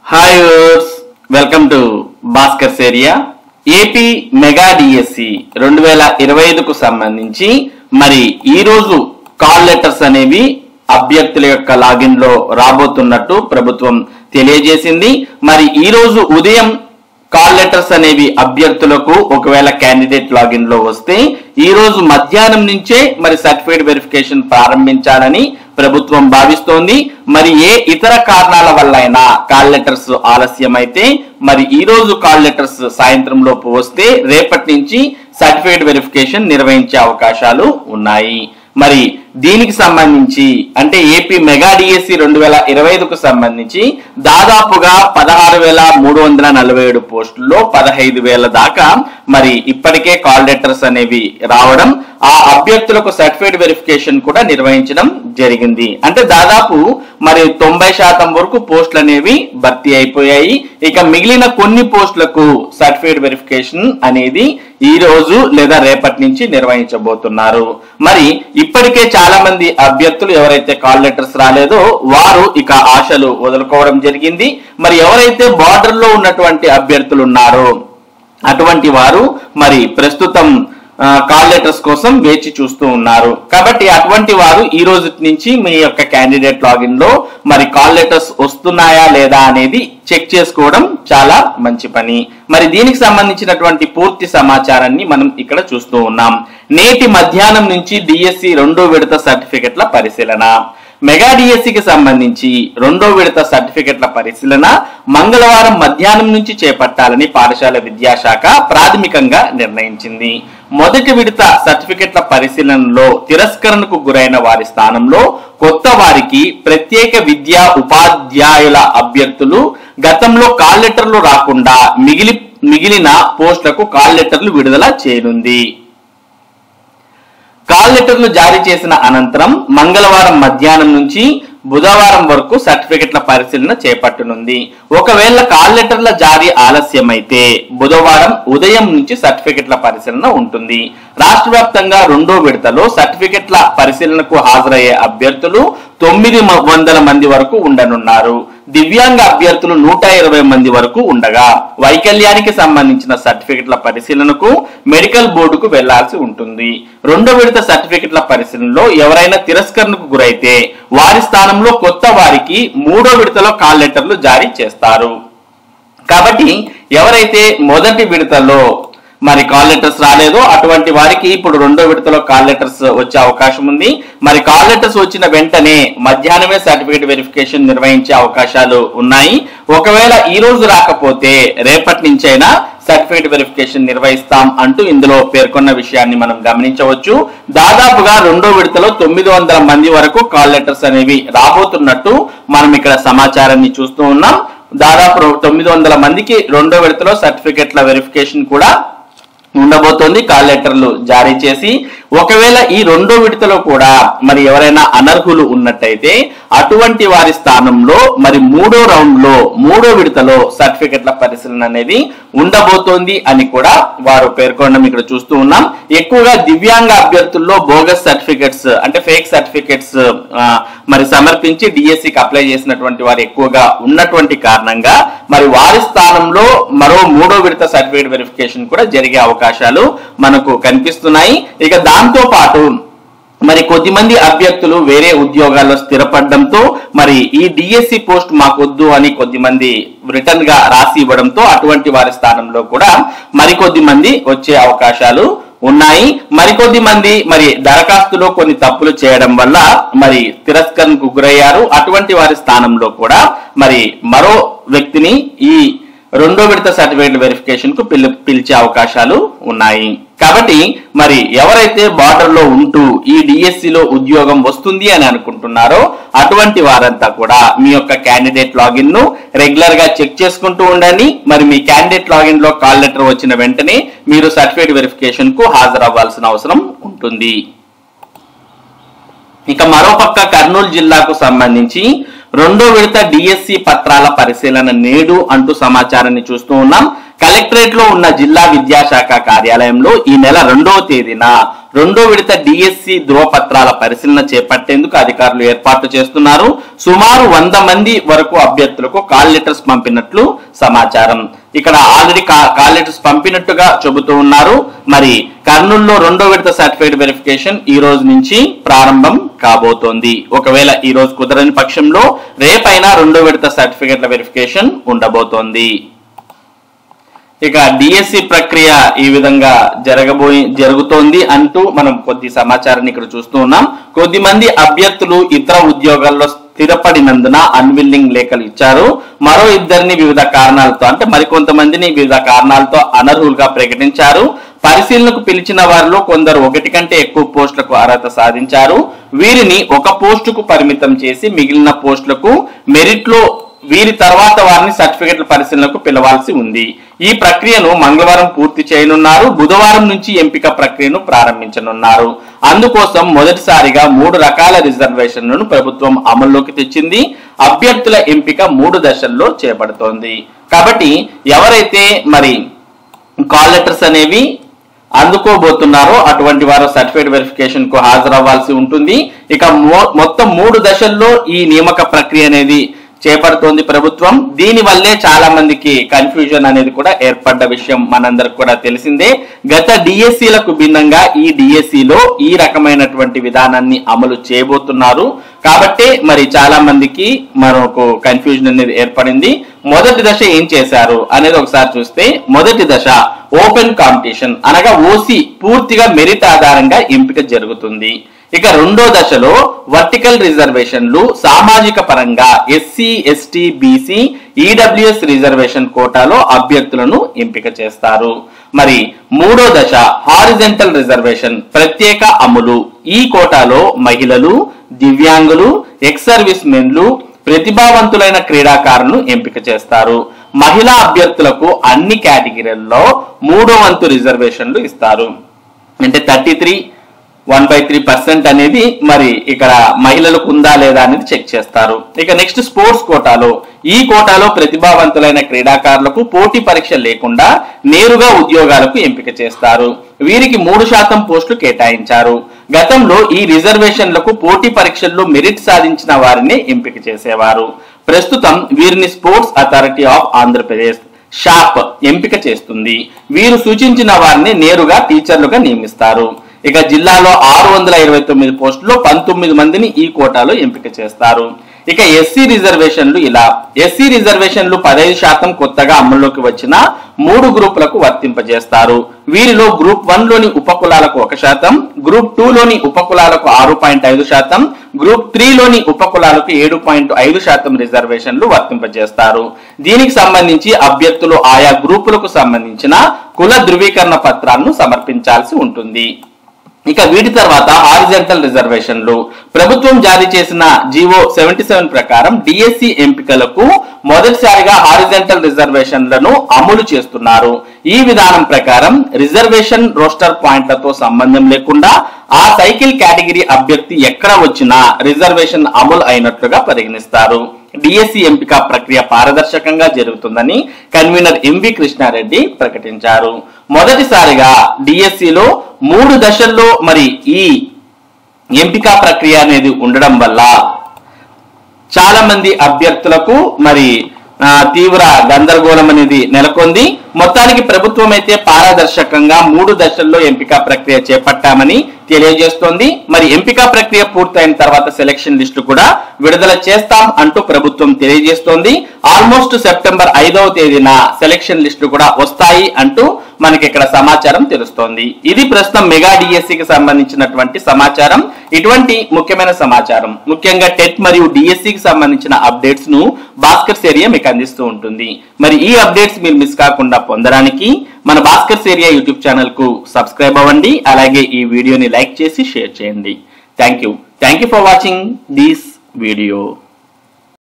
Hi viewers, welcome to Bhaskar's area. AP mega DSC 2025కు సంబంధించి మరి ఈ రోజు కాల్ లెటర్స్ అనేవి అభ్యర్థుల యొక్క లాగిన్ లో రాబోతున్నట్టు ప్రభుత్వం తెలియజేసింది. మరి ఈ రోజు ఉదయం కాల్ లెటర్స్ అనేవి అభ్యర్థులకు ఒకవేళ క్యాండిడేట్ లాగిన్ లో వస్తే ఈ రోజు మధ్యాహ్నం నుంచే మరి సర్టిఫికేట్ వెరిఫికేషన్ ప్రారంభించాలని ప్రభుత్వం భావిస్తోంది. మరి ఏ ఇతర కారణాల వల్ల అయినా కాల్ లెటర్స్ ఆలస్యం అయితే మరి ఈ రోజు కాల్ లెటర్స్ సాయంత్రం లోపు వస్తే రేపటి నుంచి సర్టిఫికేట్ వెరిఫికేషన్ నిర్వహించే అవకాశాలు ఉన్నాయి. మరి దీనికి సంబంధించి అంటే ఏపీ మెగా డిఎస్సి 2025కు సంబంధించి దాదాపుగా 16,347 పోస్టుల్లో 15,000 దాకా మరి ఇప్పటికే కాల్ లెటర్స్ అనేవి రావడం, ఆ అభ్యర్థులకు సర్టిఫికేట్ వెరిఫికేషన్ కూడా నిర్వహించడం జరిగింది. అంటే దాదాపు మరి 90% వరకు పోస్టులు అనేవి భర్తీ అయిపోయాయి. ఇక మిగిలిన కొన్ని పోస్టులకు సర్టిఫికేట్ వెరిఫికేషన్ అనేది ఈ రోజు లేదా రేపటి నుంచి నిర్వహించబోతున్నారు. మరి ఇప్పటికే చాలా మంది అభ్యర్థులు ఎవరైతే కాల్ లెటర్స్ రాలేదో వారు ఇక ఆశలు వదులుకోవడం జరిగింది. మరి ఎవరైతే బార్డర్ లో ఉన్నటువంటి అభ్యర్థులు ఉన్నారో అటువంటి వారు మరి ప్రస్తుతం కాల్ లెటర్స్ కోసం వేచి చూస్తూ ఉన్నారు. కాబట్టి అటువంటి వారు ఈ రోజు నుంచి మీ యొక్క క్యాండిడేట్ లాగిన్ లో మరి కాల్ లెటర్స్ వస్తున్నాయా లేదా అనేది చెక్ చేసుకోవడం చాలా మంచి పని. మరి దీనికి సంబంధించినటువంటి పూర్తి సమాచారాన్ని మనం ఇక్కడ చూస్తూ ఉన్నాం. నేటి మధ్యాహ్నం నుంచి డిఎస్సి 2వ విడత సర్టిఫికెట్ల పరిశీలన. మెగా డిఎస్సికి సంబంధించి 2వ విడత సర్టిఫికెట్ల పరిశీలన మంగళవారం మధ్యాహ్నం నుంచి చేపట్టాలని పాఠశాల విద్యాశాఖ ప్రాథమికంగా నిర్ణయించింది. మొదటి విడత సర్టిఫికెట్ల పరిశీలనలో తిరస్కరణకు గురైన వారి స్థానంలో కొత్త వారికి ప్రత్యేక విద్యా ఉపాధ్యాయుల అభ్యర్థులు గతంలో కాల్ లెటర్లు రాకుండా మిగిలిన పోస్టులకు కాల్ లెటర్లు విడుదల చేయనుంది. కాల్ లెటర్లు జారీ చేసిన అనంతరం మంగళవారం మధ్యాహ్నం నుంచి బుధవారం వరకు సర్టిఫికెట్ల పరిశీలన చేపట్టనుంది. ఒకవేళ కాల్ లెటర్ల జారీ ఆలస్యమైతే బుధవారం ఉదయం నుంచి సర్టిఫికెట్ల పరిశీలన ఉంటుంది. రాష్ట్ర వ్యాప్తంగా 2వ విడతలో సర్టిఫికెట్ల పరిశీలనకు హాజరయ్యే అభ్యర్థులు 900 మంది వరకు ఉండనున్నారు. దివ్యాంగ అభ్యర్థులు 120 మంది వరకు ఉండగా వైకల్యానికి సంబంధించిన సర్టిఫికెట్ల పరిశీలనకు మెడికల్ బోర్డుకు వెళ్లాల్సి ఉంటుంది. 2వ విడత సర్టిఫికెట్ల పరిశీలనలో ఎవరైనా తిరస్కరణకు గురైతే వారి స్థానంలో కొత్త వారికి 3వ విడతలో కాల్ లెటర్లు జారీ చేస్తారు. కాబట్టి ఎవరైతే మొదటి విడతలో మరి కాల్ లెటర్స్ రాలేదో అటువంటి వారికి ఇప్పుడు 2వ విడతలో కాల్ లెటర్స్ వచ్చే అవకాశం ఉంది. మరి కాల్ లెటర్స్ వచ్చిన వెంటనే మధ్యాహ్నమే సర్టిఫికేట్ వెరిఫికేషన్ నిర్వహించే అవకాశాలు ఉన్నాయి. ఒకవేళ ఈ రోజు రాకపోతే రేపటి నుంచైనా సర్టిఫికేట్ వెరిఫికేషన్ నిర్వహిస్తాం అంటూ ఇందులో పేర్కొన్న విషయాన్ని మనం గమనించవచ్చు. దాదాపుగా 2వ విడతలో 900 మంది వరకు కాల్ లెటర్స్ అనేవి రాబోతున్నట్టు మనం ఇక్కడ సమాచారాన్ని చూస్తూ ఉన్నాం. దాదాపు 900 మందికి 2వ విడతలో సర్టిఫికేట్ల వెరిఫికేషన్ కూడా ఉండబోతోంది కాల్ లెటర్లు జారీ చేసి. ఒకవేళ ఈ 2వ విడతలో కూడా మరి ఎవరైనా అనర్హులు ఉన్నట్టయితే అటువంటి వారి స్థానంలో మరి 3వ రౌండ్ లో 3వ విడతలో సర్టిఫికెట్ల పరిశీలన అనేది ఉండబోతోంది అని కూడా వారు పేర్కొనడం ఇక్కడ చూస్తూ ఉన్నాం. ఎక్కువగా దివ్యాంగ అభ్యర్థుల్లో బోగస్ సర్టిఫికెట్స్ అంటే ఫేక్ సర్టిఫికెట్స్ మరి సమర్పించి డిఎస్సికి అప్లై చేసినటువంటి వారు ఎక్కువగా ఉన్నటువంటి కారణంగా మరి వారి స్థానంలో మరో 3వ విడత సర్టిఫికేట్ వెరిఫికేషన్ కూడా జరిగే అవకాశాలు మనకు కనిపిస్తున్నాయి. ఇక దాంతో పాటు మరి కొద్దిమంది అభ్యర్థులు వేరే ఉద్యోగాల్లో స్థిరపడడంతో మరి ఈ డిఎస్సి పోస్ట్ మాకొద్దు అని కొద్దిమంది రిటర్న్ గా రాసి ఇవ్వడంతో అటువంటి వారి స్థానంలో కూడా మరికొద్ది మంది వచ్చే అవకాశాలు ఉన్నాయి. మరికొద్ది మంది మరి దరఖాస్తులో కొన్ని తప్పులు చేయడం వల్ల మరి తిరస్కరణకు గురయ్యారు. అటువంటి వారి స్థానంలో కూడా మరి మరో వ్యక్తిని ఈ 2వ విడత సర్టిఫికేట్ వెరిఫికేషన్ కు పిలిచే అవకాశాలు ఉన్నాయి. కాబట్టి మరి ఎవరైతే బార్డర్ లో ఉంటూ ఈ డిఎస్సిలో ఉద్యోగం వస్తుంది అని అనుకుంటున్నారో అటువంటి వారంతా కూడా మీ యొక్క క్యాండిడేట్ లాగిన్ ను రెగ్యులర్ గా చెక్ చేసుకుంటూ ఉండండి. మరి మీ క్యాండిడేట్ లాగిన్ లో కాల్ లెటర్ వచ్చిన వెంటనే మీరు సర్టిఫికేట్ వెరిఫికేషన్ కు హాజరవ్వాల్సిన అవసరం ఉంటుంది. ఇక మరోపక్క కర్నూలు జిల్లాకు సంబంధించి 2వ విడత డిఎస్సి పత్రాల పరిశీలన నేడు అంటూ సమాచారాన్ని చూస్తూ ఉన్నాం. కలెక్టరేట్ లో ఉన్న జిల్లా విద్యాశాఖ కార్యాలయంలో ఈ నెల 2వ తేదీన 2వ విడత డిఎస్సి ధృవపత్రాల పరిశీలన చేపట్టేందుకు అధికారులు ఏర్పాట్లు చేస్తున్నారు. సుమారు 100 మంది వరకు అభ్యర్థులకు కాల్ లెటర్స్ పంపినట్లు సమాచారం. ఇక్కడ ఆల్రెడీ కాల్ లెటర్స్ పంపినట్టుగా చెబుతూ ఉన్నారు. మరి కర్నూలులో 2వ విడత సర్టిఫికేట్ వెరిఫికేషన్ ఈ రోజు నుంచి ప్రారంభం కాబోతోంది. ఒకవేళ ఈ రోజు కుదరని పక్షంలో రేపైనా 2వ విడత సర్టిఫికేట్ల వెరిఫికేషన్ ఉండబోతోంది. ఇక డిఎస్సి ప్రక్రియ ఈ విధంగా జరుగుతోంది అంటూ మనం కొద్ది సమాచారాన్ని ఇక్కడ చూస్తూ ఉన్నాం. కొద్దిమంది అభ్యర్థులు ఇతర ఉద్యోగాల్లో స్థిరపడినందున అన్విల్లింగ్ లేఖలు ఇచ్చారు. మరో ఇద్దరిని వివిధ కారణాలతో అంటే మరికొంతమందిని వివిధ కారణాలతో అనర్హులుగా ప్రకటించారు. పరిశీలనకు పిలిచిన వారిలో కొందరు 1 కంటే ఎక్కువ పోస్టులకు అర్హత సాధించారు. వీరిని ఒక పోస్టుకు పరిమితం చేసి మిగిలిన పోస్టులకు మెరిట్ లో వీరి తర్వాత వారిని సర్టిఫికెట్ల పరిశీలనకు పిలవాల్సి ఉంది. ఈ ప్రక్రియను మంగళవారం పూర్తి చేయనున్నారు. బుధవారం నుంచి ఎంపిక ప్రక్రియను ప్రారంభించనున్నారు. అందుకోసం మొదటిసారిగా 3 రకాల రిజర్వేషన్లను ప్రభుత్వం అమల్లోకి తెచ్చింది. అభ్యర్థుల ఎంపిక 3 దశల్లో చేపడుతోంది. కాబట్టి ఎవరైతే మరి కాల్ లెటర్స్ అనేవి అందుకోబోతున్నారో అటువంటి వారు సర్టిఫికేట్ వెరిఫికేషన్ కు హాజరవ్వాల్సి ఉంటుంది. ఇక మొత్తం 3 దశల్లో ఈ నియామక ప్రక్రియ అనేది చేపడుతోంది ప్రభుత్వం. దీని వల్లే చాలా మందికి కన్ఫ్యూజన్ అనేది కూడా ఏర్పడ్డ విషయం మనందరికి కూడా తెలిసిందే. గత డిఎస్సీలకు భిన్నంగా ఈ డిఎస్సీలో ఈ రకమైనటువంటి విధానాన్ని అమలు చేయబోతున్నారు. కాబట్టి మరి చాలా మందికి మనకు కన్ఫ్యూజన్ అనేది ఏర్పడింది. మొదటి దశ ఏం చేశారు అనేది ఒకసారి చూస్తే, మొదటి దశ ఓపెన్ కాంపిటీషన్ అనగా ఓసీ పూర్తిగా మెరిట్ ఆధారంగా ఎంపిక జరుగుతుంది. ఇక 2వ దశలో వర్టికల్ రిజర్వేషన్లు సామాజిక పరంగా SC, ST, BC, EWS reservation కోటాలో అభ్యర్థులను ఎంపిక చేస్తారు. మరి 3వ దశ హారిజెంటల్ రిజర్వేషన్ ప్రత్యేక అమలు. ఈ కోటాలో మహిళలు, దివ్యాంగులు, ఎక్స్ సర్వీస్ మెన్లు, ప్రతిభావంతులైన క్రీడాకారులను ఎంపిక చేస్తారు. మహిళా అభ్యర్థులకు అన్ని కేటగిరీల్లో 3వ వంతు రిజర్వేషన్లు ఇస్తారు. అంటే 1/3% అనేది మరి ఇక్కడ మహిళలకు ఉందా లేదా అనేది చెక్ చేస్తారు. ఇక నెక్స్ట్ స్పోర్ట్స్ కోటాలో, ఈ కోటాలో ప్రతిభావంతులైన క్రీడాకారులకు పోటీ పరీక్ష లేకుండా నేరుగా ఉద్యోగాలకు ఎంపిక చేస్తారు. వీరికి 3% పోస్టులు కేటాయించారు. గతంలో ఈ రిజర్వేషన్లకు పోటీ పరీక్షల్లో మెరిట్ సాధించిన వారిని ఎంపిక చేసేవారు. ప్రస్తుతం వీరిని sports authority of Andhra Pradesh shop ఎంపిక చేస్తుంది. వీరు సూచించిన వారిని నేరుగా టీచర్లుగా నియమిస్తారు. ఇక జిల్లాలో 629 పోస్టుల్లో 19 మందిని ఈ కోటాలో ఎంపిక చేస్తారు. ఇక ఎస్సీ రిజర్వేషన్లు ఇలా, ఎస్సీ రిజర్వేషన్లు 15% కొత్తగా అమల్లోకి వచ్చిన 3 గ్రూపులకు వర్తింపజేస్తారు. వీరిలో గ్రూప్ 1 లోని ఉపకులాలకు 1%, గ్రూప్ 2 లోని ఉపకులాలకు 6.5%, గ్రూప్ 3 లోని ఉపకులాలకు 7.5% రిజర్వేషన్లు వర్తింపజేస్తారు. దీనికి సంబంధించి అభ్యర్థులు ఆయా గ్రూపులకు సంబంధించిన కుల ధృవీకరణ పత్రాలను సమర్పించాల్సి ఉంటుంది. ఇక వీటి తర్వాత హారిజెంటల్ రిజర్వేషన్లు. ప్రభుత్వం జారీ చేసిన జీవో 77 ప్రకారం డిఎస్సి ఎంపికలకు మొదటిసారిగా హారిజెంటల్ రిజర్వేషన్లను అమలు చేస్తున్నారు. ఈ విధానం ప్రకారం రిజర్వేషన్ రోస్టర్ పాయింట్లతో సంబంధం లేకుండా ఆ సైకిల్ కేటగిరీ అభ్యర్థి ఎక్కడ వచ్చినా రిజర్వేషన్ అమలు అయినట్లుగా పరిగణిస్తారు. డిఎస్సి ఎంపిక ప్రక్రియ పారదర్శకంగా జరుగుతుందని కన్వీనర్ ఎంవి కృష్ణారెడ్డి ప్రకటించారు. మొదటిసారిగా డిఎస్సిలో 3 దశల్లో మరి ఈ ఎంపిక ప్రక్రియ అనేది ఉండడం వల్ల చాలా మంది అభ్యర్థులకు మరి తీవ్ర గందరగోళం అనేది నెలకొంది. మొత్తానికి ప్రభుత్వం అయితే పారదర్శకంగా 3 దశల్లో ఎంపిక ప్రక్రియ చేపట్టామని తెలియజేస్తోంది. మరి ఎంపిక ప్రక్రియ పూర్తయిన తర్వాత సెలక్షన్ లిస్టు కూడా విడుదల చేస్తాం అంటూ ప్రభుత్వం తెలియజేస్తోంది. ఆల్మోస్ట్ సెప్టెంబర్ 5వ తేదీన సెలక్షన్ లిస్టు కూడా వస్తాయి అంటూ మనకి ఇక్కడ సమాచారం తెలుస్తోంది. ఇది ప్రస్తుతం మెగా డిఎస్సికి సంబంధించినటువంటి సమాచారం. ఇటువంటి ముఖ్యమైన సమాచారం, ముఖ్యంగా టెట్ మరియు డిఎస్సికి సంబంధించిన అప్డేట్స్ ను భాస్కర్స్ ఏరియా మీకు అందిస్తూ ఉంటుంది. మరి ఈ అప్డేట్స్ మీరు మిస్ కాకుండా పొందడానికి మన భాస్కర్స్ ఏరియా యూట్యూబ్ ఛానల్ కు సబ్స్క్రైబ్ అవ్వండి. అలాగే ఈ వీడియోని లైక్ చేసి షేర్ చేయండి. Thank you for watching this video.